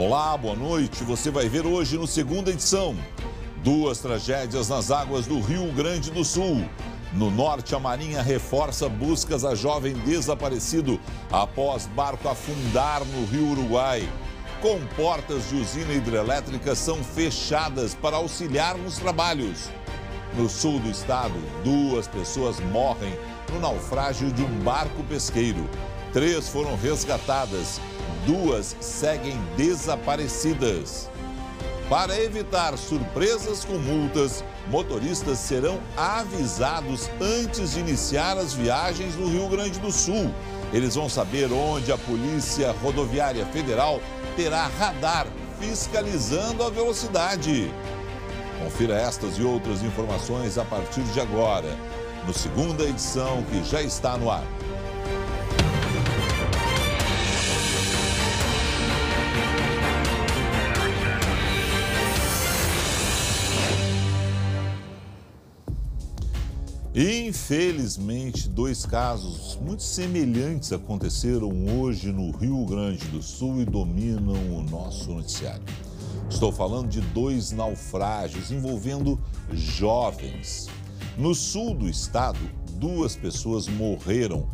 Olá, boa noite. Você vai ver hoje no segunda edição. 2 tragédias nas águas do Rio Grande do Sul. No norte, a Marinha reforça buscas a jovem desaparecido após barco afundar no Rio Uruguai. Comportas de usina hidrelétrica são fechadas para auxiliar nos trabalhos. No sul do estado, 2 pessoas morrem no naufrágio de um barco pesqueiro. 3 foram resgatadas, 2 seguem desaparecidas. Para evitar surpresas com multas, motoristas serão avisados antes de iniciar as viagens no Rio Grande do Sul. Eles vão saber onde a Polícia Rodoviária Federal terá radar fiscalizando a velocidade. Confira estas e outras informações a partir de agora, no segunda edição que já está no ar. Infelizmente, 2 casos muito semelhantes aconteceram hoje no Rio Grande do Sul e dominam o nosso noticiário. Estou falando de 2 naufrágios envolvendo jovens. No sul do estado, 2 pessoas morreram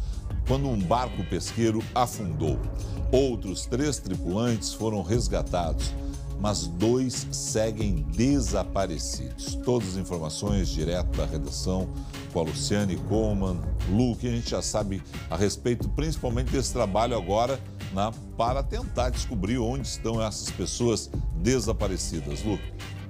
quando um barco pesqueiro afundou. Outros 3 tripulantes foram resgatados, mas 2 seguem desaparecidos. Todas as informações direto da redação com a Luciane Coleman. Lu, que a gente já sabe a respeito principalmente desse trabalho agora para tentar descobrir onde estão essas pessoas desaparecidas. Lu.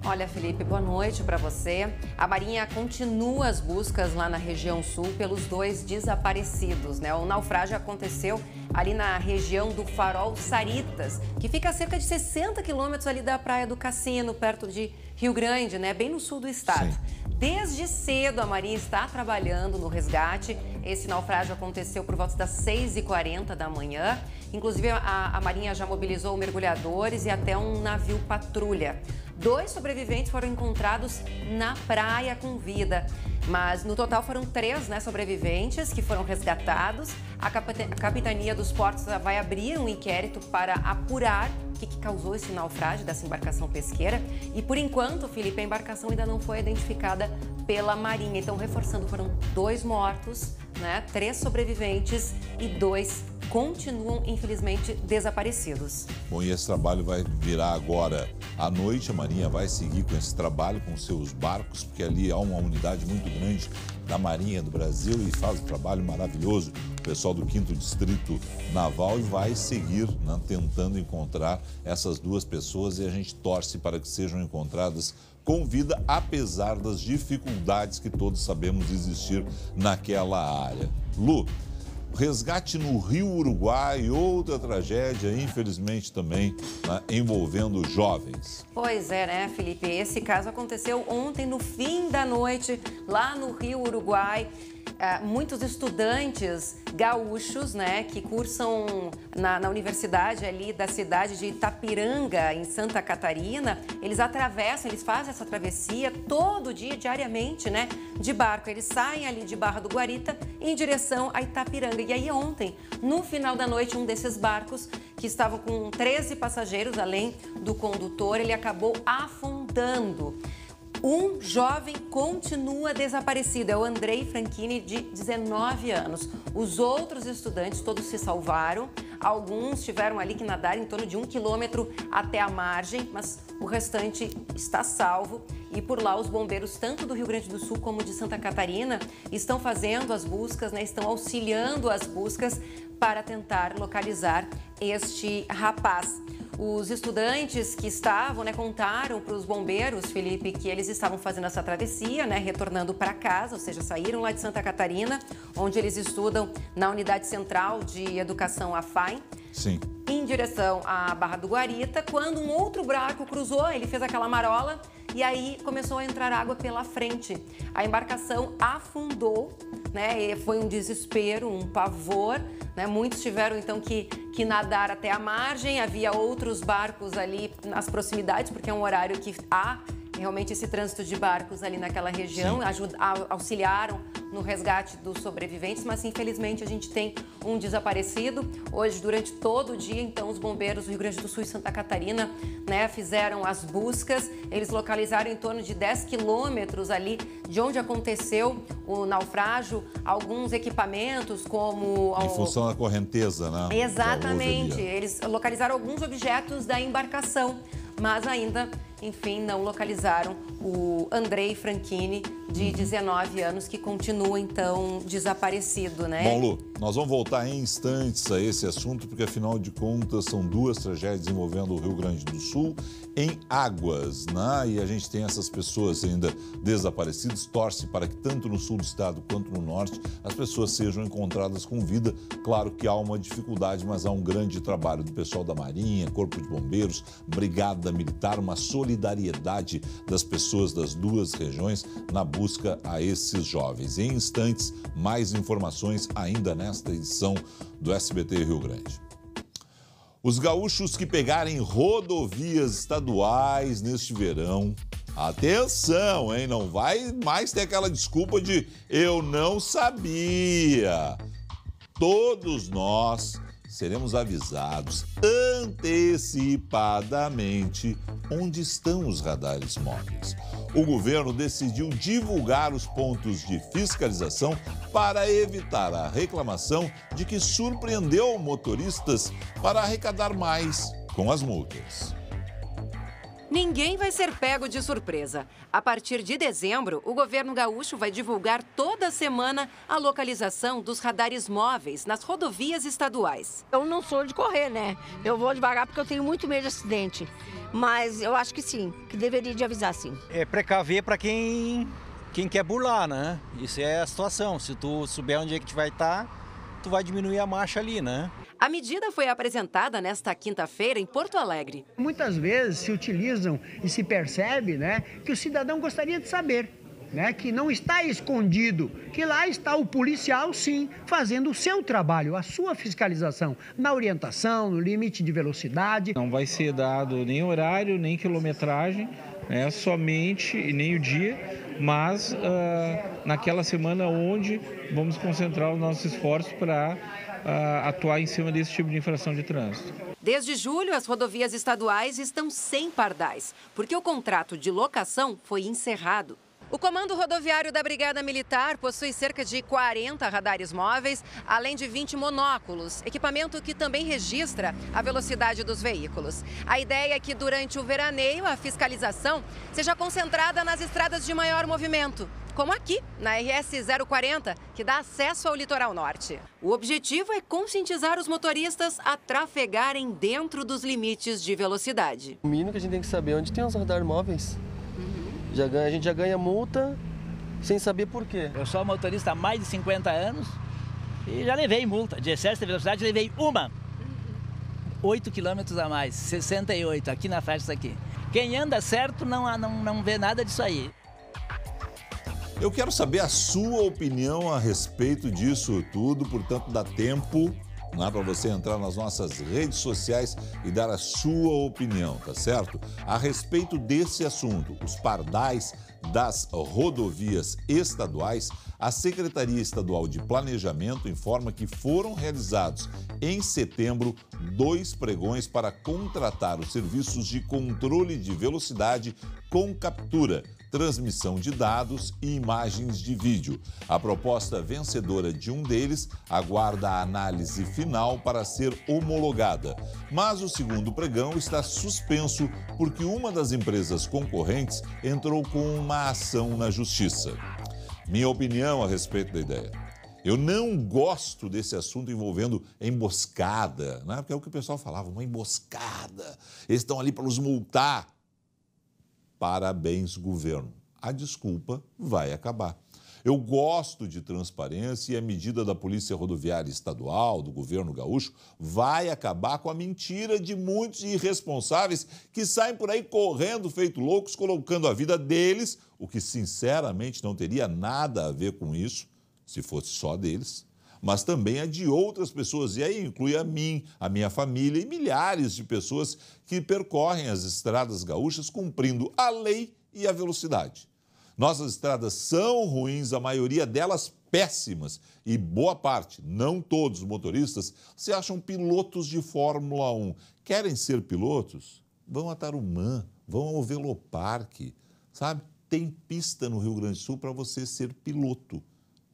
Olha, Felipe, boa noite para você. A Marinha continua as buscas lá na região sul pelos 2 desaparecidos, né? O naufrágio aconteceu ali na região do Farol Saritas, que fica a cerca de 60 quilômetros ali da Praia do Cassino, perto de Rio Grande, né? Bem no sul do estado. Sim. Desde cedo a Marinha está trabalhando no resgate. Esse naufrágio aconteceu por volta das 6h40 da manhã. Inclusive, a Marinha já mobilizou mergulhadores e até um navio patrulha. 2 sobreviventes foram encontrados na praia com vida, mas no total foram 3 sobreviventes que foram resgatados. A Capitania dos Portos vai abrir um inquérito para apurar o que causou esse naufrágio dessa embarcação pesqueira. E por enquanto, Felipe, a embarcação ainda não foi identificada pela Marinha. Então, reforçando, foram 2 mortos, 3 sobreviventes e 2 continuam, infelizmente, desaparecidos. Bom, e esse trabalho vai virar agora à noite. A Marinha vai seguir com esse trabalho, com seus barcos, porque ali há uma unidade muito grande da Marinha do Brasil e faz um trabalho maravilhoso. O pessoal do 5º Distrito Naval vai seguir tentando encontrar essas 2 pessoas e a gente torce para que sejam encontradas com vida, apesar das dificuldades que todos sabemos existir naquela área. Lu, resgate no Rio Uruguai, outra tragédia, infelizmente também envolvendo jovens. Pois é, né, Felipe? Esse caso aconteceu ontem, no fim da noite, lá no Rio Uruguai. Muitos estudantes gaúchos, que cursam na universidade ali da cidade de Itapiranga, em Santa Catarina, eles fazem essa travessia todo dia, diariamente, de barco. Eles saem ali de Barra do Guarita em direção a Itapiranga. E aí ontem, no final da noite, um desses barcos, que estavam com 13 passageiros, além do condutor, ele acabou afundando. Um jovem continua desaparecido, é o Andrei Franchini, de 19 anos. Os outros estudantes todos se salvaram, alguns tiveram ali que nadar em torno de 1 quilômetro até a margem, mas o restante está salvo. E por lá os bombeiros, tanto do Rio Grande do Sul como de Santa Catarina, estão fazendo as buscas, estão auxiliando as buscas para tentar localizar este rapaz. Os estudantes que estavam, contaram para os bombeiros, Felipe, que eles estavam fazendo essa travessia, retornando para casa, ou seja, saíram lá de Santa Catarina, onde eles estudam na Unidade Central de Educação AFAI. Sim. Em direção à Barra do Guarita, quando um outro barco cruzou, ele fez aquela marola e aí começou a entrar água pela frente. A embarcação afundou, e foi um desespero, um pavor, Muitos tiveram então que nadar até a margem. Havia outros barcos ali nas proximidades, porque é um horário que há realmente esse trânsito de barcos ali naquela região, auxiliaram no resgate dos sobreviventes, mas infelizmente a gente tem um desaparecido. Hoje, durante todo o dia, então, os bombeiros do Rio Grande do Sul e Santa Catarina, né, fizeram as buscas. Eles localizaram em torno de 10 quilômetros ali de onde aconteceu o naufrágio, alguns equipamentos como... Em função da correnteza, né? Exatamente. Eles localizaram alguns objetos da embarcação, mas ainda, enfim, não localizaram o Andrei Franchini, de 19 anos, que continua, então, desaparecido, né? Bom, Lu, nós vamos voltar em instantes a esse assunto, porque, afinal de contas, são duas tragédias envolvendo o Rio Grande do Sul em águas, né? E a gente tem essas pessoas ainda desaparecidas, torce para que, tanto no sul do estado quanto no norte, as pessoas sejam encontradas com vida. Claro que há uma dificuldade, mas há um grande trabalho do pessoal da Marinha, Corpo de Bombeiros, Brigada Militar, uma solidariedade das pessoas das duas regiões na busca a esses jovens. Em instantes, mais informações ainda nesta edição do SBT Rio Grande. Os gaúchos que pegarem rodovias estaduais neste verão, atenção, hein? Não vai mais ter aquela desculpa de eu não sabia. Todos nós seremos avisados antecipadamente onde estão os radares móveis. O governo decidiu divulgar os pontos de fiscalização para evitar a reclamação de que surpreendeu motoristas para arrecadar mais com as multas. Ninguém vai ser pego de surpresa. A partir de dezembro, o governo gaúcho vai divulgar toda semana a localização dos radares móveis nas rodovias estaduais. Eu não sou de correr, né? Eu vou devagar porque eu tenho muito medo de acidente. Mas eu acho que sim, que deveria de avisar sim. É precaver para quem quer burlar, né? Isso é a situação. Se tu souber onde é que tu vai estar, tu vai diminuir a marcha ali, né? A medida foi apresentada nesta quinta-feira em Porto Alegre. Muitas vezes se utilizam e se percebe, né, que o cidadão gostaria de saber, né, que não está escondido, que lá está o policial, sim, fazendo o seu trabalho, a sua fiscalização, na orientação, no limite de velocidade. Não vai ser dado nem horário, nem quilometragem, né, somente, nem o dia, mas naquela semana onde vamos concentrar os nossos esforços para atuar em cima desse tipo de infração de trânsito. Desde julho, as rodovias estaduais estão sem pardais, porque o contrato de locação foi encerrado. O Comando Rodoviário da Brigada Militar possui cerca de 40 radares móveis, além de 20 monóculos, equipamento que também registra a velocidade dos veículos. A ideia é que, durante o veraneio, a fiscalização seja concentrada nas estradas de maior movimento, como aqui, na RS 040, que dá acesso ao litoral norte. O objetivo é conscientizar os motoristas a trafegarem dentro dos limites de velocidade. O mínimo que a gente tem que saber é onde tem os radares móveis. A gente já ganha multa sem saber por quê. Eu sou motorista há mais de 50 anos e já levei multa. De excesso de velocidade, levei uma. 8 quilômetros a mais, 68, aqui na faixa aqui. Quem anda certo não vê nada disso aí. Eu quero saber a sua opinião a respeito disso tudo, portanto dá tempo, não é, para você entrar nas nossas redes sociais e dar a sua opinião, tá certo? A respeito desse assunto, os pardais das rodovias estaduais, a Secretaria Estadual de Planejamento informa que foram realizados em setembro 2 pregões para contratar os serviços de controle de velocidade com captura, transmissão de dados e imagens de vídeo. A proposta vencedora de um deles aguarda a análise final para ser homologada. Mas o segundo pregão está suspenso porque uma das empresas concorrentes entrou com uma ação na Justiça. Minha opinião a respeito da ideia. Eu não gosto desse assunto envolvendo emboscada, né? Porque é o que o pessoal falava, uma emboscada. Eles estão ali para nos multar. Parabéns, governo. A desculpa vai acabar. Eu gosto de transparência e a medida da Polícia Rodoviária Estadual, do governo gaúcho, vai acabar com a mentira de muitos irresponsáveis que saem por aí correndo feito loucos, colocando a vida deles, o que sinceramente não teria nada a ver com isso, se fosse só deles, mas também a de outras pessoas. E aí inclui a mim, a minha família e milhares de pessoas que percorrem as estradas gaúchas cumprindo a lei e a velocidade. Nossas estradas são ruins, a maioria delas péssimas, e boa parte, não todos os motoristas, se acham pilotos de Fórmula 1. Querem ser pilotos? Vão a Tarumã, vão ao Veloparque, sabe? Tem pista no Rio Grande do Sul para você ser piloto.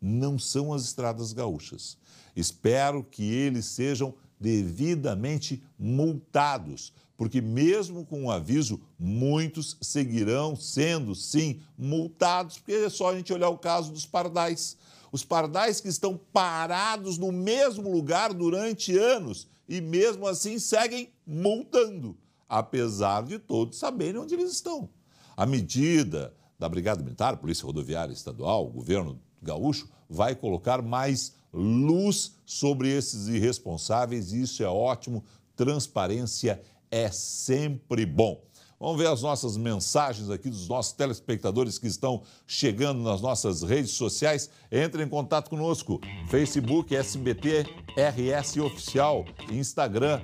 Não são as estradas gaúchas. Espero que eles sejam devidamente multados, porque mesmo com o aviso, muitos seguirão sendo, sim, multados, porque é só a gente olhar o caso dos pardais. Os pardais que estão parados no mesmo lugar durante anos e mesmo assim seguem multando, apesar de todos saberem onde eles estão. A medida da Brigada Militar, Polícia Rodoviária Estadual, o governo gaúcho, vai colocar mais luz sobre esses irresponsáveis e isso é ótimo. Transparência é sempre bom. Vamos ver as nossas mensagens aqui dos nossos telespectadores que estão chegando nas nossas redes sociais. Entre em contato conosco. Facebook, SBT RS Oficial. Instagram,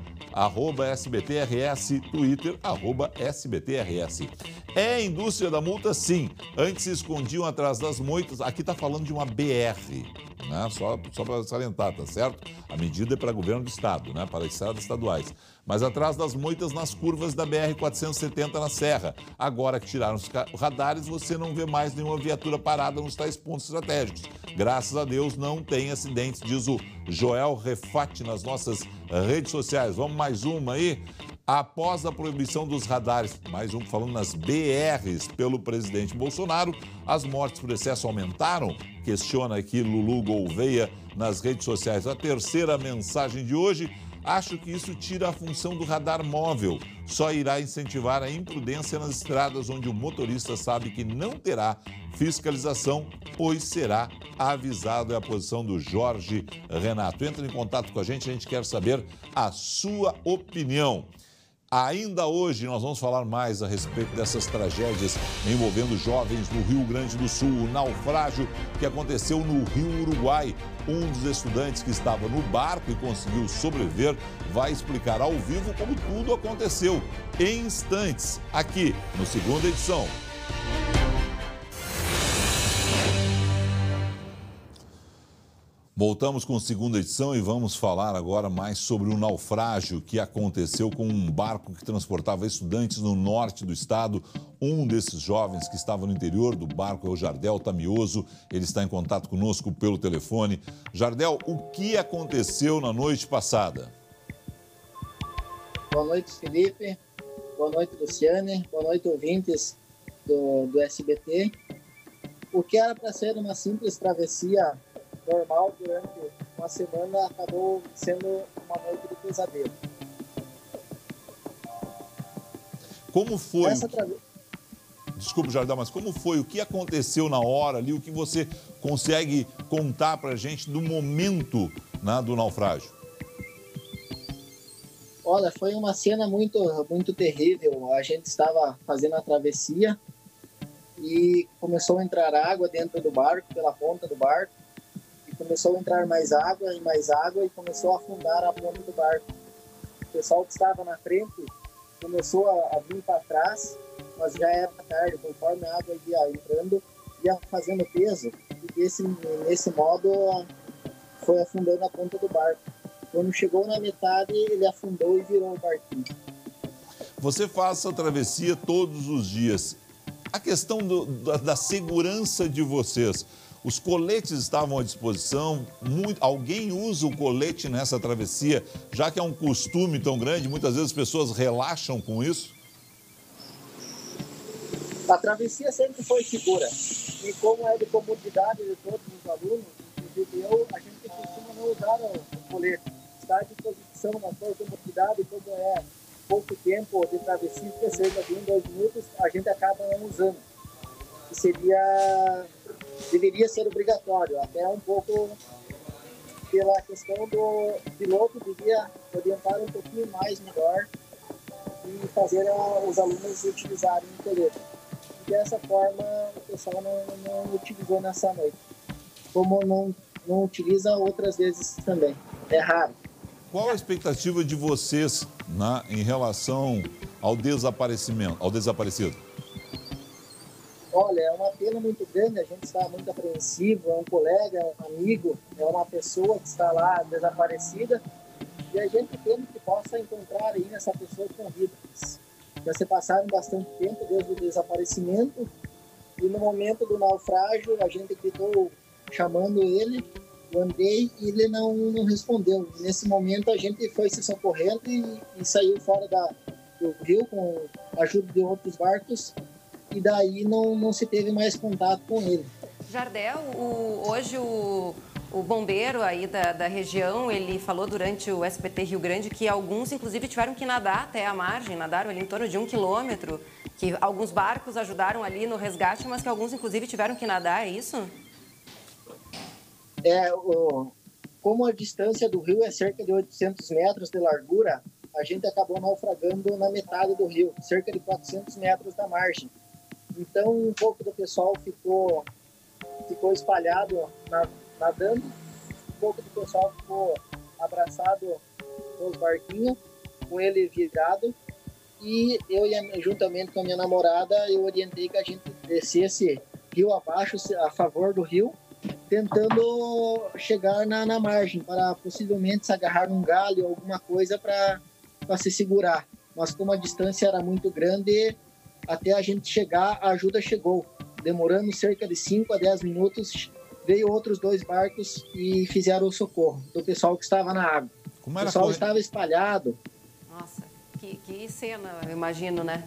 @SBTRS. Twitter, @SBTRS. É indústria da multa, sim. Antes se escondiam atrás das moitas. Aqui está falando de uma BR, né? Só para salientar, tá certo? A medida é para governo do estado, né? Para estradas estaduais. Mas atrás das moitas nas curvas da BR-470 na Serra. Agora que tiraram os radares, você não vê mais nenhuma viatura parada nos tais pontos estratégicos. Graças a Deus não tem acidentes, diz o Joel Refati nas nossas redes sociais. Vamos mais uma aí? Após a proibição dos radares, mais um falando nas BRs pelo presidente Bolsonaro, as mortes por excesso aumentaram? Questiona aqui Lulu Gouveia nas redes sociais. A terceira mensagem de hoje: acho que isso tira a função do radar móvel. Só irá incentivar a imprudência nas estradas onde o motorista sabe que não terá fiscalização, pois será avisado. É a posição do Jorge Renato. Entra em contato com a gente quer saber a sua opinião. Ainda hoje nós vamos falar mais a respeito dessas tragédias envolvendo jovens no Rio Grande do Sul. O naufrágio que aconteceu no Rio Uruguai. Um dos estudantes que estava no barco e conseguiu sobreviver vai explicar ao vivo como tudo aconteceu em instantes, aqui no Segunda Edição. Voltamos com a Segunda Edição e vamos falar agora mais sobre o naufrágio que aconteceu com um barco que transportava estudantes no norte do estado. Um desses jovens que estava no interior do barco é o Jardel Tamioso. Ele está em contato conosco pelo telefone. Jardel, o que aconteceu na noite passada? Boa noite, Felipe. Boa noite, Luciane. Boa noite, ouvintes do SBT. O que era para ser uma simples travessia normal durante uma semana acabou sendo uma noite de pesadelo. Como foi? Desculpe, Jardel, mas como foi? O que aconteceu na hora ali? O que você consegue contar para a gente do momento, né, do naufrágio? Olha, foi uma cena muito terrível. A gente estava fazendo a travessia e começou a entrar água dentro do barco, pela ponta do barco. Começou a entrar mais água e começou a afundar a ponta do barco. O pessoal que estava na frente começou a vir para trás, mas já era tarde, conforme a água ia entrando, ia fazendo peso, e nesse modo foi afundando a ponta do barco. Quando chegou na metade, ele afundou e virou o barquinho. Você faz essa travessia todos os dias. A questão da segurança de vocês. Os coletes estavam à disposição, alguém usa o colete nessa travessia, já que é um costume tão grande, muitas vezes as pessoas relaxam com isso? A travessia sempre foi segura, e como é de comodidade de todos os alunos, a gente costuma não usar o colete, está à disposição na sua comodidade, como é pouco tempo de travessia, cerca de 1, 2 minutos, a gente acaba não usando, que deveria ser obrigatório, até um pouco pela questão do piloto, devia orientar um pouquinho mais melhor e fazer os alunos utilizarem o colete. E dessa forma o pessoal não utilizou nessa noite. Como não utiliza outras vezes também. É raro. Qual a expectativa de vocês, né, em relação ao desaparecimento, ao desaparecido? Olha, é uma pena muito grande, a gente está muito apreensivo, é um colega, é um amigo, é uma pessoa que está lá desaparecida e a gente teme que possa encontrar aí essa pessoa com vida. Já se passaram bastante tempo desde o desaparecimento e no momento do naufrágio a gente gritou chamando ele, eu andei e ele não respondeu. Nesse momento a gente foi se socorrendo e saiu fora do rio com a ajuda de outros barcos e daí não se teve mais contato com ele. Jardel, hoje o bombeiro aí da região, ele falou durante o SBT Rio Grande que alguns, inclusive, tiveram que nadar até a margem, nadaram ali em torno de 1 quilômetro, que alguns barcos ajudaram ali no resgate, mas que alguns, inclusive, tiveram que nadar, é isso? Como a distância do rio é cerca de 800 metros de largura, a gente acabou naufragando na metade do rio, cerca de 400 metros da margem. Então, um pouco do pessoal ficou espalhado nadando, um pouco do pessoal ficou abraçado nos barquinhos, com ele virado, e eu, juntamente com a minha namorada, eu orientei que a gente descesse rio abaixo, a favor do rio, tentando chegar na margem, para possivelmente se agarrar num galho, alguma coisa para se segurar. Mas como a distância era muito grande, até a gente chegar, a ajuda chegou. Demorando cerca de 5 a 10 minutos, veio outros 2 barcos e fizeram o socorro do pessoal que estava na água. O pessoal estava espalhado. Nossa, que cena, eu imagino, né?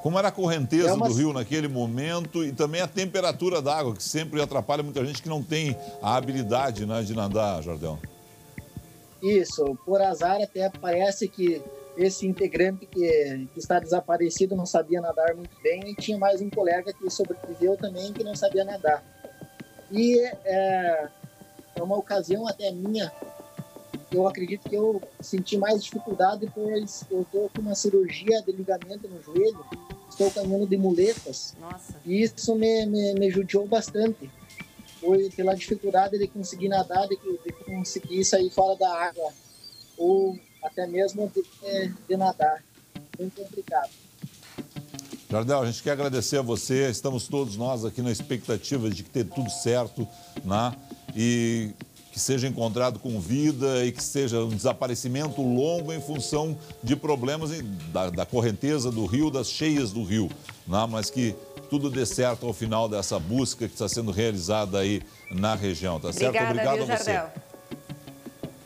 Como era a correnteza do rio naquele momento e também a temperatura da água, que sempre atrapalha muita gente que não tem a habilidade, né, de nadar, Jardel. Isso, por azar até parece que esse integrante que está desaparecido não sabia nadar muito bem e tinha mais um colega que sobreviveu também que não sabia nadar. E é uma ocasião até minha, eu acredito que eu senti mais dificuldade, pois eu estou com uma cirurgia de ligamento no joelho, estou caminhando de muletas. Nossa. E isso me judiou bastante. Foi pela dificuldade de conseguir nadar, de conseguir sair fora da água, ou até mesmo de nadar. Muito complicado. Jardel, a gente quer agradecer a você, estamos todos nós aqui na expectativa de que tenha tudo certo, né? E que seja encontrado com vida e que seja um desaparecimento longo em função de problemas da correnteza do rio, das cheias do rio, né? Mas que tudo dê certo ao final dessa busca que está sendo realizada aí na região, tá certo? Obrigado a você. Jardel.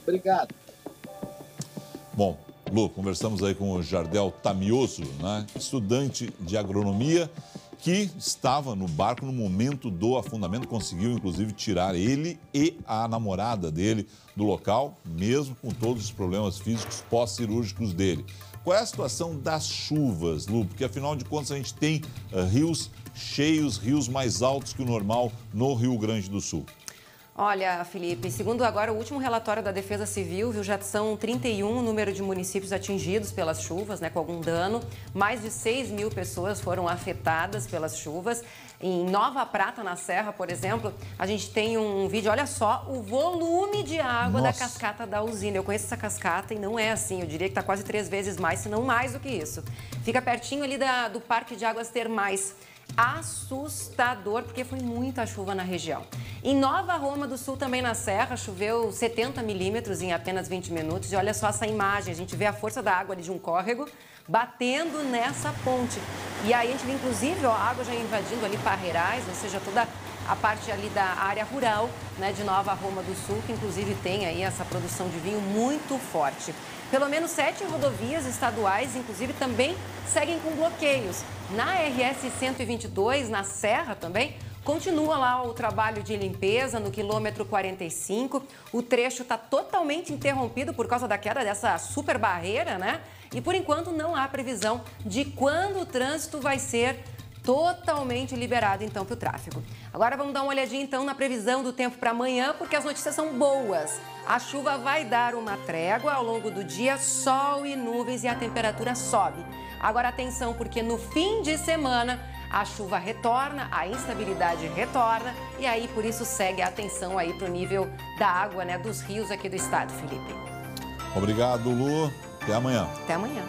Obrigado. Bom, Lu, conversamos aí com o Jardel Tamioso, né? Estudante de agronomia, que estava no barco no momento do afundamento, conseguiu inclusive tirar ele e a namorada dele do local, mesmo com todos os problemas físicos pós-cirúrgicos dele. Qual é a situação das chuvas, Lu? Porque afinal de contas a gente tem rios cheios, rios mais altos que o normal no Rio Grande do Sul. Olha, Felipe, segundo agora o último relatório da Defesa Civil, viu, já são 31 o número de municípios atingidos pelas chuvas, né, com algum dano. Mais de 6 mil pessoas foram afetadas pelas chuvas. Em Nova Prata, na Serra, por exemplo, a gente tem um vídeo, olha só o volume de água da cascata da usina. Eu conheço essa cascata e não é assim, eu diria que está quase 3 vezes mais, se não mais do que isso. Fica pertinho ali do Parque de Águas Termais. Assustador, porque foi muita chuva na região. Em Nova Roma do Sul, também na Serra, choveu 70 milímetros em apenas 20 minutos. E olha só essa imagem, a gente vê a força da água ali de um córrego batendo nessa ponte. E aí a gente vê, inclusive, ó, a água já invadindo ali Parreirais, ou seja, toda a parte ali da área rural, né, de Nova Roma do Sul, que inclusive tem aí essa produção de vinho muito forte. Pelo menos 7 rodovias estaduais, inclusive, também seguem com bloqueios. Na RS 122, na Serra também, continua lá o trabalho de limpeza no quilômetro 45. O trecho está totalmente interrompido por causa da queda dessa super barreira, né? E por enquanto não há previsão de quando o trânsito vai ser totalmente liberado, então, para o tráfego. Agora vamos dar uma olhadinha, então, na previsão do tempo para amanhã, porque as notícias são boas. A chuva vai dar uma trégua ao longo do dia, sol e nuvens e a temperatura sobe. Agora, atenção, porque no fim de semana a chuva retorna, a instabilidade retorna e aí por isso segue a atenção aí para o nível da água, né, dos rios aqui do estado, Felipe. Obrigado, Lu. Até amanhã. Até amanhã.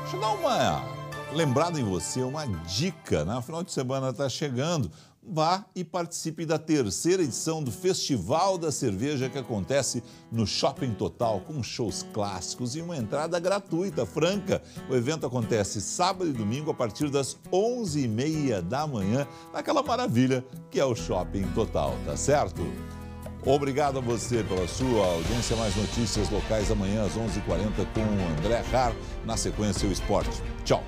Deixa eu dar uma lembrada em você, uma dica, né? O final de semana está chegando. Vá e participe da terceira edição do Festival da Cerveja que acontece no Shopping Total, com shows clássicos e uma entrada gratuita, franca. O evento acontece sábado e domingo a partir das 11h30 da manhã, naquela maravilha que é o Shopping Total, tá certo? Obrigado a você pela sua audiência. Mais notícias locais amanhã às 11h40 com o André Har. Na sequência, o esporte. Tchau.